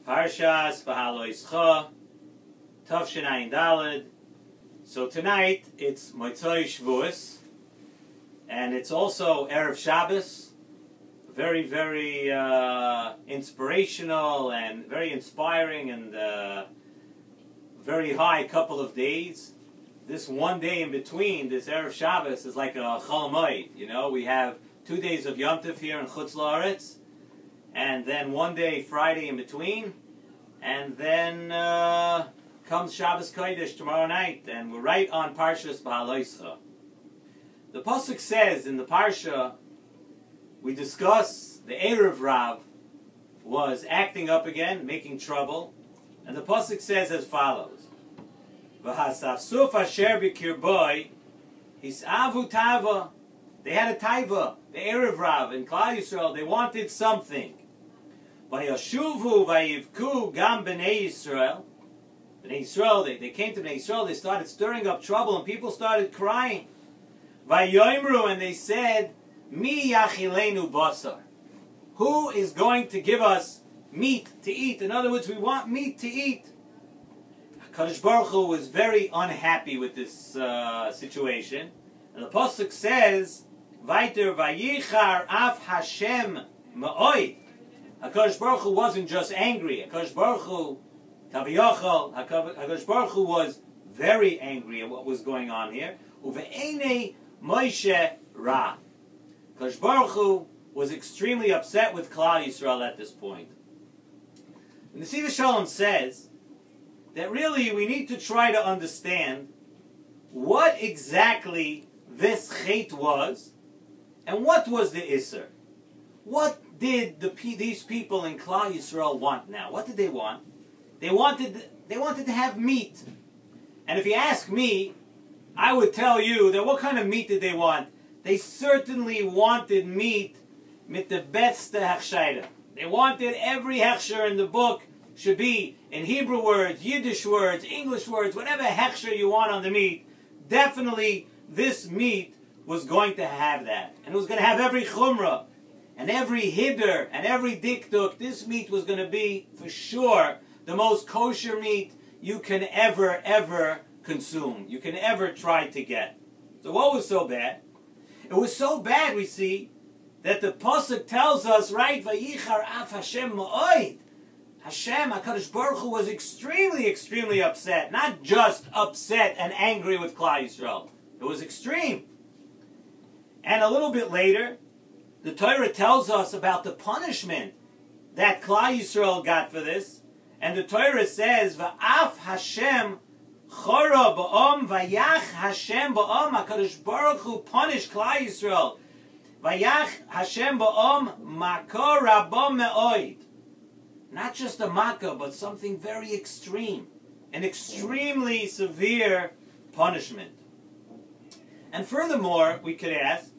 Parshas Beha-alotcha, Tavshin Ayin Daled. So tonight it's Motzei Shavuos, and it's also Erev Shabbos. Very, very inspirational and very inspiring and very high couple of days. This one day in between, this Erev Shabbos, is like a Chol Hamoed. You know, we have 2 days of Yom Tov here in Chutz La'aretz, and then 1 day Friday in between, and then comes Shabbos Kodesh tomorrow night, and we're right on Parshas Beha-alotcha. The pasuk says in the parsha, we discuss the Erev Rav was acting up again, making trouble, and the pasuk says as follows: V'hasafsuf asher b'kirboi hisavu tava. They had a taiva, the Erev Rav in Klal Yisrael. They wanted something. Vayashuvu vayivku gam b'nei Yisrael. B'nei Yisrael, they came to B'nei Yisrael. They started stirring up trouble, and people started crying. Vayoimru, and they said, Mi yachilenu basar. Who is going to give us meat to eat? In other words, we want meat to eat. HaKadosh Baruch Hu was very unhappy with this situation. And the pasuk says, Vaiter vayichar af Hashem ma'oi. HaKadosh Baruch Hu wasn't just angry. HaKadosh Baruch Hu, Taviyachal, HaKadosh Baruch Hu was very angry at what was going on here. Uve'enei Moshe ra. HaKadosh Baruch Hu was extremely upset with Klal Yisrael at this point. And Nesivos Shalom says that really we need to try to understand what exactly this chet was, and what was the Isser. What did these people in Klal Yisrael want now? What did they want? They wanted to have meat. And if you ask me, I would tell you that what kind of meat did they want? They certainly wanted meat mit the beste hechshaira. They wanted every hechsher in the book should be in Hebrew words, Yiddish words, English words, whatever hechsher you want on the meat. Definitely this meat was going to have that. And it was going to have every chumrah and every hiddur and every dikduk. This meat was going to be, for sure, the most kosher meat you can ever consume. You can ever try to get. So what was so bad? It was so bad, we see, that the pasuk tells us, right, Vayichar af Hashem ma'oid. Hashem, HaKadosh Baruch Hu, was extremely upset. Not just upset and angry with Klal Yisrael. It was extreme. And a little bit later, the Torah tells us about the punishment that Klal Yisrael got for this. And the Torah says, Va'af Hashem chora ba'om vayach Hashem ba'om. HaKadosh Baruch Hu punished Klal Yisrael. Vayach Hashem ba'om makor rabom me'oid. Not just a makkah, but something very extreme. An extremely severe punishment. And furthermore, we could ask,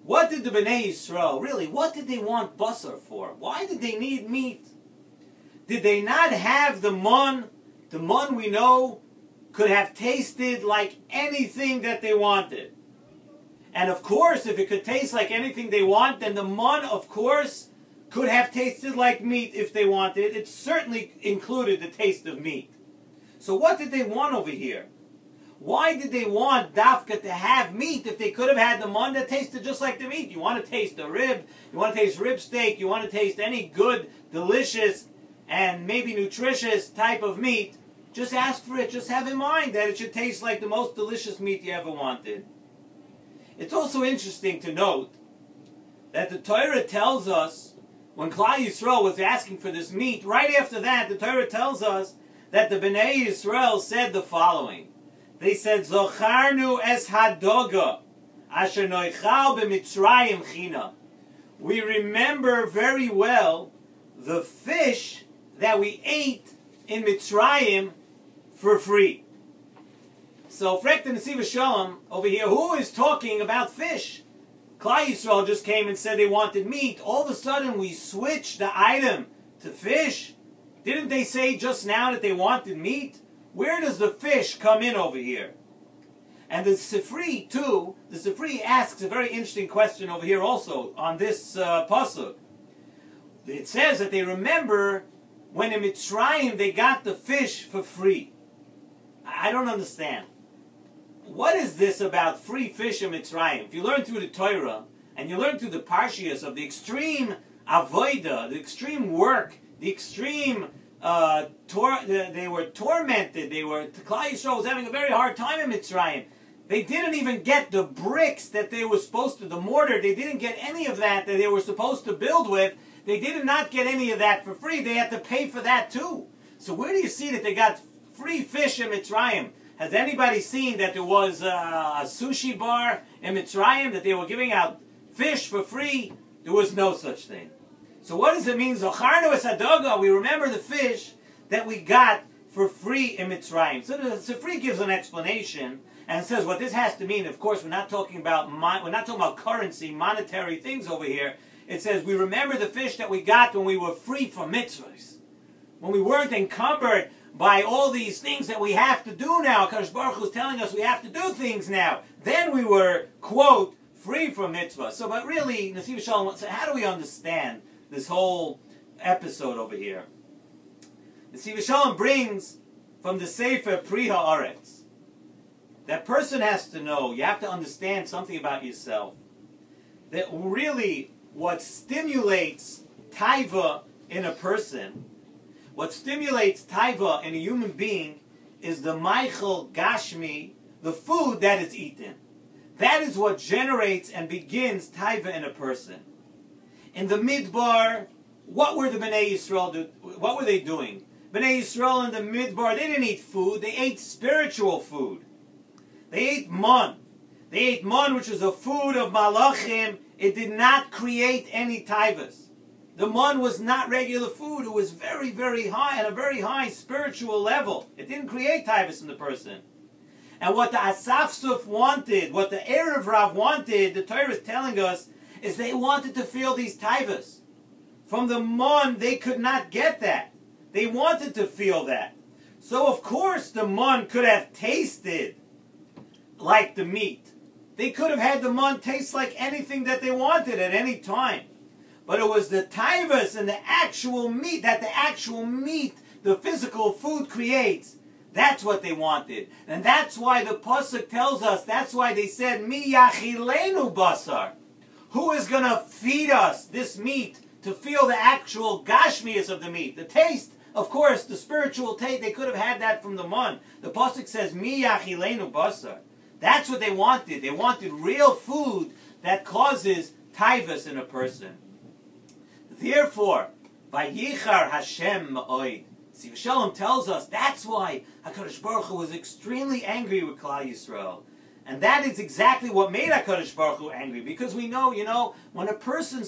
what did the Bnei Yisrael, really, what did they want basar for? Why did they need meat? Did they not have the mun? The mun, we know, could have tasted like anything that they wanted. And of course, if it could taste like anything they want, then the mun, of course, could have tasted like meat if they wanted. It certainly included the taste of meat. So what did they want over here? Why did they want dafka to have meat if they could have had the mun that tasted just like the meat? You want to taste the rib, you want to taste rib steak, you want to taste any good, delicious, and maybe nutritious type of meat, just ask for it. Just have in mind that it should taste like the most delicious meat you ever wanted. It's also interesting to note that the Torah tells us, when Klal Yisrael was asking for this meat, right after that, the Torah tells us that the Bnei Yisrael said the following. They said, Zocharnu es hadoga, asher noichal b'mitzrayim china. We remember very well the fish that we ate in Mitzrayim for free. So, Frek the Nesivos Shalom over here, who is talking about fish? Klal Yisrael just came and said they wanted meat. All of a sudden, we switched the item to fish. Didn't they say just now that they wanted meat? Where does the fish come in over here? And the Sifri, too, the Sifri asks a very interesting question over here also on this pasuk. It says that they remember when in Mitzrayim they got the fish for free? I don't understand. What is this about free fish in Mitzrayim? If you learn through the Torah, and you learn through the Parshias of the extreme avodah, the extreme work, the extreme they were tormented. Klal Yisrael was having a very hard time in Mitzrayim. They didn't even get the bricks that they were supposed to, the mortar. They didn't get any of that they were supposed to build with. They did not get any of that for free. They had to pay for that too. So where do you see that they got free fish in Mitzrayim? Has anybody seen that there was a sushi bar in Mitzrayim, that they were giving out fish for free? There was no such thing. So what does it mean? Zocharnu es hadoga. We remember the fish that we got for free in Mitzrayim. So the Sifri gives an explanation and says what this has to mean. Of course, we're not talking about currency, monetary things over here. It says we remember the fish that we got when we were free from mitzvahs, when we weren't encumbered by all these things that we have to do now. Kadosh Baruch Hu is telling us we have to do things now. Then we were, quote, free from mitzvah. So, but really, Nesivos Shalom, so how do we understand this whole episode over here? Nesivos Shalom brings from the Sefer Pri Haaretz. That person has to know, you have to understand something about yourself. That really what stimulates taiva in a person, what stimulates taiva in a human being, is the meichel gashmi, the food that is eaten. That is what generates and begins taiva in a person. In the Midbar, what were the Bnei Yisrael what were they doing? Bnei Yisrael in the Midbar, they didn't eat food, they ate spiritual food. They ate man. They ate man, which was a food of malachim. It did not create any taivas. The man was not regular food. It was very, very high, at a very high spiritual level. It didn't create taivas in the person. And what the Asafsuf wanted, what the Erev Rav wanted, the Torah is telling us, is they wanted to feel these taivas. From the man, they could not get that. They wanted to feel that. So, of course, the man could have tasted like the meat. They could have had the man taste like anything that they wanted at any time. But it was the taivas and the actual meat, that the actual meat, the physical food creates. That's what they wanted. And that's why the Pasuk tells us, that's why they said, Mi yachilenu basar. Who is going to feed us this meat to feel the actual gashmias of the meat? The taste, of course, the spiritual taste, they could have had that from the man. The Pasuk says, Mi yachilenu basar. That's what they wanted. They wanted real food that causes taivas in a person. Therefore, Vayichar Hashem ma'od. Nesivos Shalom tells us that's why HaKadosh Baruch Hu was extremely angry with Klal Yisrael. And that is exactly what made HaKadosh Baruch Hu angry. Because we know, when a person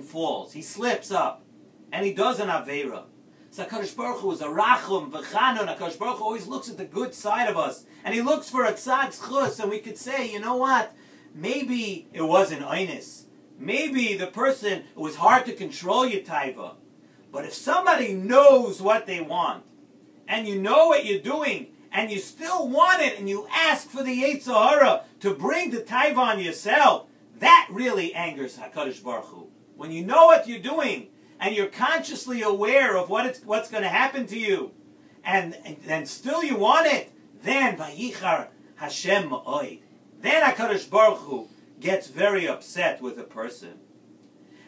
falls, he slips up, and he does an Aveira. So HaKadosh Baruch Hu is a Rachum, V'chanun. HaKadosh Baruch Hu always looks at the good side of us. And he looks for a tzad zchus, and we could say, you know what? Maybe it wasn't oinus. Maybe the person, it was hard to control your taiva. But if somebody knows what they want, and you know what you're doing, and you still want it, and you ask for the Yetzer Hara to bring the taiva on yourself, that really angers HaKadosh Baruch Hu. When you know what you're doing, and you're consciously aware of what's going to happen to you, and still you want it, then Vayichar Hashem ma'od. Then HaKadosh Baruch Hu gets very upset with a person.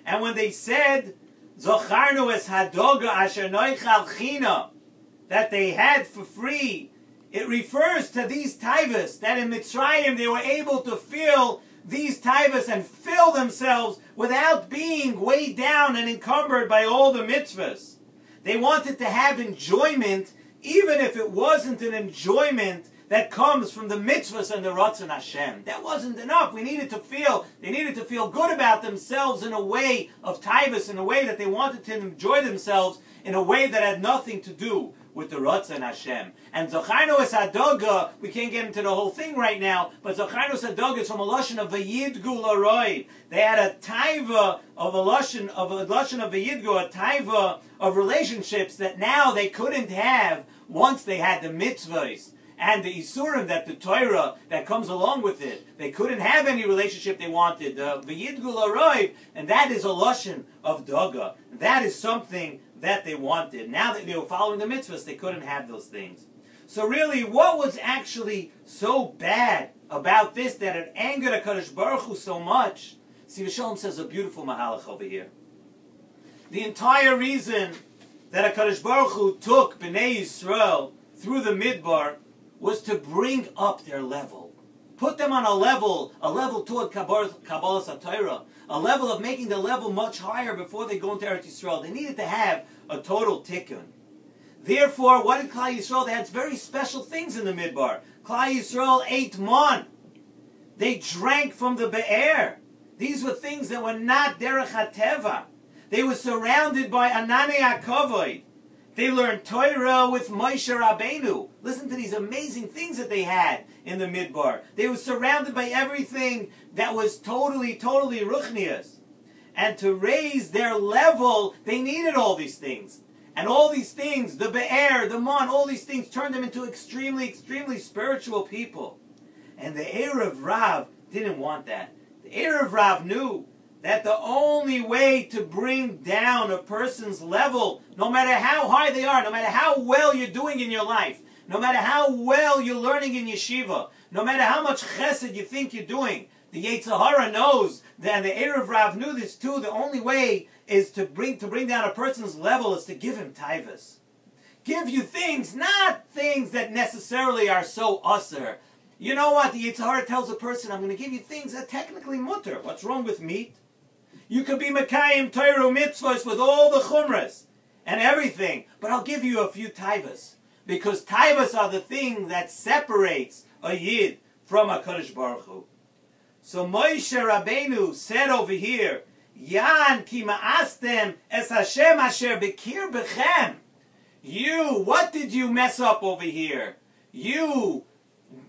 And when they said, Zocharnu es hadoga asher noichal china, that they had for free, it refers to these taivas, that in Mitzrayim they were able to feel these taivas and fill themselves without being weighed down and encumbered by all the mitzvahs. They wanted to have enjoyment, even if it wasn't an enjoyment that comes from the mitzvahs and the Ratzon Hashem. That wasn't enough. They needed to feel good about themselves in a way of taivas, in a way that they wanted to enjoy themselves in a way that had nothing to do with the Ratzon Hashem. And Zocharnu es hadoga, we can't get into the whole thing right now, but Zocharnu es hadoga is from a lashon of vayidgu l'roi. They had a taiva of a lashon of vayidgu, a taiva of relationships that now they couldn't have once they had the mitzvahs. and the Isurim, that the Torah that comes along with it. They couldn't have any relationship they wanted. V'yidgul aroiv, and that is a lashon of daga. That is something that they wanted. Now that they were following the mitzvahs, they couldn't have those things. So really, what was actually so bad about this that it angered HaKadosh Baruch Hu so much? See, Shalom says a beautiful mahalach over here. The entire reason that HaKadosh Baruch Hu took Bnei Yisrael through the Midbar was to bring up their level. Put them on a level toward Kabbalah HaTorah, a level of making the level much higher before they go into Eretz Yisrael. They needed to have a total tikkun. Therefore, what did Klal Yisrael? They had very special things in the Midbar. Klal Yisrael ate man. They drank from the Be'er. These were things that were not derech hateva. They were surrounded by Ananei HaKavod. They learned Torah with Moshe Rabbeinu. Listen to these amazing things that they had in the Midbar. They were surrounded by everything that was totally ruchnius. And to raise their level, they needed all these things. And all these things, the Be'er, the Man, all these things turned them into extremely spiritual people. And the Erev Rav didn't want that. The Erev Rav knew that the only way to bring down a person's level, no matter how high they are, no matter how well you're doing in your life, no matter how well you're learning in yeshiva, no matter how much chesed you think you're doing, the Yetzer Hara knows that, and the Erev Rav knew this too, the only way is to bring down a person's level is to give him taivas. Give you things, not things that necessarily are so usher. You know what? The Yetzer Hara tells a person, I'm going to give you things that are technically mutter. What's wrong with meat? You could be Mekayim Torah mitzvahs with all the chumras and everything, but I'll give you a few taivas. Because taivas are the thing that separates a yid from HaKadosh Baruch Hu. So Moshe Rabbeinu said over here, Yan ki ma'astem es Hashem asher bekir bechem. You, what did you mess up over here? You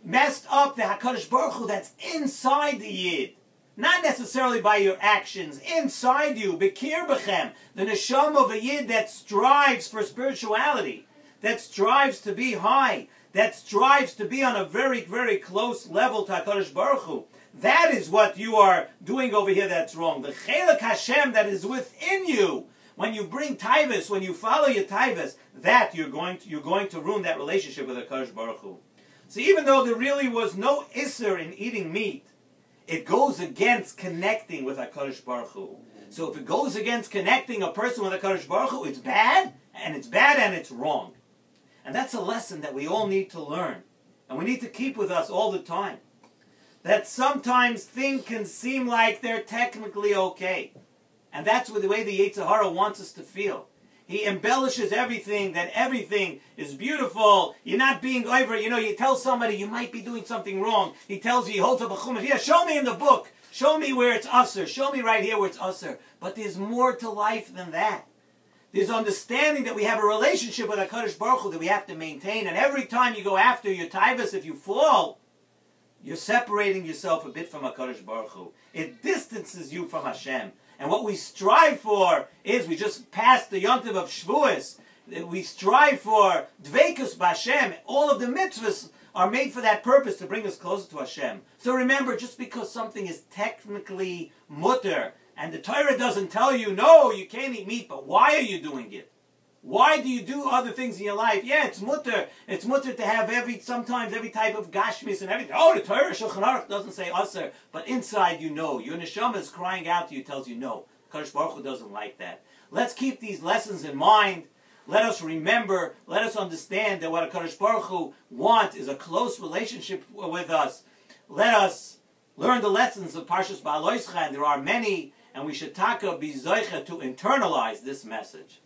messed up the HaKadosh Baruch Hu that's inside the yid. Not necessarily by your actions, inside you, Bekir Bechem, the neshama of a yid that strives for spirituality, that strives to be high, that strives to be on a very close level to HaKadosh Baruch Hu. That is what you are doing over here that's wrong. The Chelek Hashem that is within you, when you bring taivas, when you follow your taivas, that you're going to ruin that relationship with HaKadosh Baruch Hu. So even though there really was no isser in eating meat, it goes against connecting with HaKadosh Baruch Hu. So if it goes against connecting a person with HaKadosh Baruch Hu, it's bad and it's wrong. And that's a lesson that we all need to learn. And we need to keep with us all the time. That sometimes things can seem like they're technically okay. And that's the way the Yetzer Hara wants us to feel. He embellishes everything, that everything is beautiful. You're not being over. You tell somebody you might be doing something wrong. He tells you, he holds up a chumash. Yeah, show me in the book. Show me where it's usher. Show me right here where it's usher. But there's more to life than that. There's understanding that we have a relationship with HaKadosh Baruch Hu that we have to maintain. And every time you go after your taivas, if you fall, you're separating yourself a bit from HaKadosh Baruch Hu. It distances you from Hashem. And what we strive for is, we just passed the Yontiv of Shavuos, we strive for Dveikus B'Hashem. All of the mitzvahs are made for that purpose, to bring us closer to Hashem. So remember, just because something is technically mutter, and the Torah doesn't tell you, no, you can't eat meat, but why are you doing it? Why do you do other things in your life? Yeah, it's mutter. It's mutter to have sometimes every type of gashmis and everything. Oh, the Torah Shulchan Aruch doesn't say aser, but inside you know. Your neshama is crying out to you, tells you no. Kadosh Baruch Hu doesn't like that. Let's keep these lessons in mind. Let us remember, let us understand that what Kadosh Baruch Hu wants is a close relationship with us. Let us learn the lessons of Parshas Beha-alotcha, and there are many, and we should taka be zoicha to internalize this message.